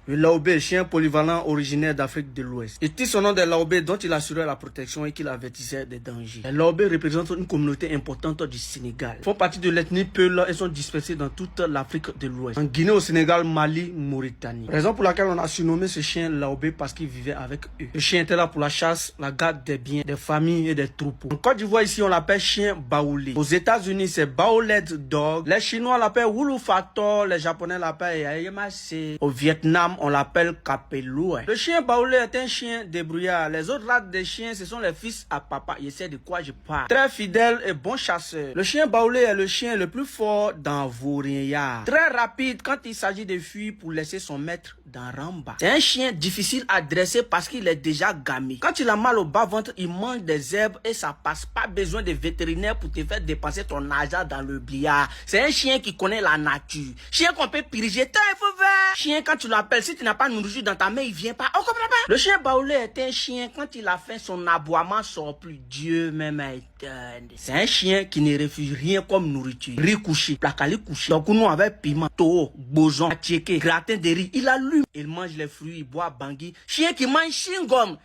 Le laobé, chien polyvalent originaire d'Afrique de l'Ouest. Il tire son nom des laobés dont il assurait la protection et qu'il avertissait des dangers. Les laobés représentent une communauté importante du Sénégal. Ils font partie de l'ethnie Peul et sont dispersés dans toute l'Afrique de l'Ouest. En Guinée, au Sénégal, Mali, Mauritanie. Raison pour laquelle on a surnommé ce chien laobé parce qu'il vivait avec eux. Le chien était là pour la chasse, la garde des biens, des familles et des troupeaux. En Côte d'Ivoire, ici, on l'appelle chien baoulé. Aux États-Unis, c'est baouled dog. Les Chinois l'appellent wulufator. Les Japonais l'appellent yayemase. Au Vietnam, on l'appelle kapeloué. Le chien baoulé est un chien débrouillard. Les autres races des chiens, ce sont les fils à papa. Je sais de quoi je parle. Très fidèle et bon chasseur. Le chien baoulé est le chien le plus fort dans Vaurien. Très rapide quand il s'agit de fuir pour laisser son maître dans Ramba. C'est un chien difficile à dresser parce qu'il est déjà gamé. Quand il a mal au bas-ventre, il mange des herbes et ça passe. Pas besoin de vétérinaire pour te faire dépenser ton argent dans le billard. C'est un chien qui connaît la nature. Chien qu'on peut piriger. Chien, quand tu l'appelles, si tu n'as pas nourriture dans ta main, il vient pas. On comprend pas. Le chien baoulé est un chien, quand il a faim, son aboiement sort plus. Dieu même étonne. C'est un chien qui ne refuse rien comme nourriture. Riz couché, placali couché. Donc nous avec piment, toho, boson, tchéké, gratin de riz. Il allume. Il mange les fruits, il boit bangui. Chien qui mange chewing-gum.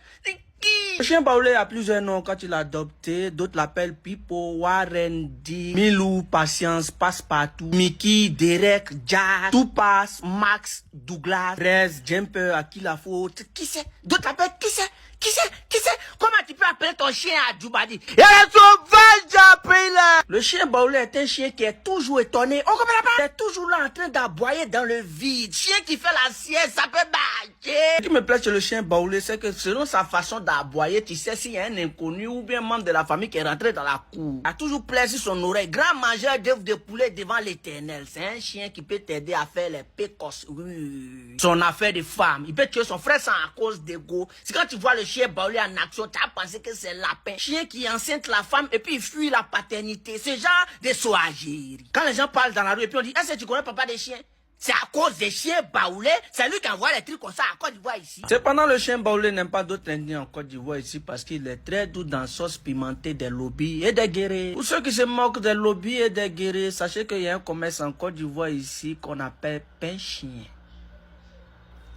Le chien baoulé a plusieurs noms quand il l'a adopté. D'autres l'appellent Pipo, Warren, D, Milou, Patience, Passepartout, Mickey, Derek, Jack, Toupas, Max, Douglas, Rez, Jumper, à qui la faute. Qui c'est? D'autres l'appellent qui c'est? Qui c'est? Qui c'est? Comment tu peux appeler ton chien à Djoubadi? Il est sauvage, appelé là! Le chien baoulé est un chien qui est toujours étonné. On comprend pas? Il est toujours là en train d'aboyer dans le vide. Chien qui fait la sieste, ça peut marcher. Ce qui me plaît chez le chien baoulé, c'est que selon sa façon d'aboyer, tu sais s'il y a un inconnu ou bien un membre de la famille qui est rentré dans la cour. Il a toujours plaisir son oreille. Grand mangeur d'œufs de poulet devant l'Éternel. C'est un chien qui peut t'aider à faire les pécosses. Oui. Son affaire de femme. Il peut tuer son frère sans à cause d'ego. C'est quand tu vois le chien baoulé en action, tu as pensé que c'est lapin. Chien qui enceinte la femme et puis il fuit la paternité. C'est genre de soagérie. Quand les gens parlent dans la rue et puis on dit, est-ce que tu connais papa des chiens? C'est à cause des chiens baoulés. C'est lui qui envoie les trucs comme ça à Côte d'Ivoire ici. Cependant, le chien baoulé n'aime pas d'autres ethnies en Côte d'Ivoire ici parce qu'il est très doux dans sauce pimentée des lobbies et des guérés. Pour ceux qui se moquent des lobbies et des guérés, sachez qu'il y a un commerce en Côte d'Ivoire ici qu'on appelle pain chien.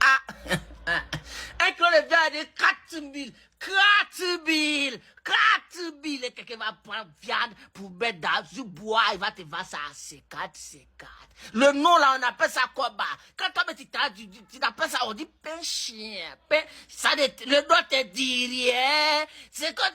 Ah! Un kilo de viande de 4 000. 4 000. 4 000. Et quelqu'un va prendre viande pour mettre dans du bois. Il va te vendre ça à C4, C4. Le nom là, on appelle ça quoi? Bah, quand toi, tu appelles ça, on dit pain chien. Pain, ça, le nom te dit rien. C'est quoi?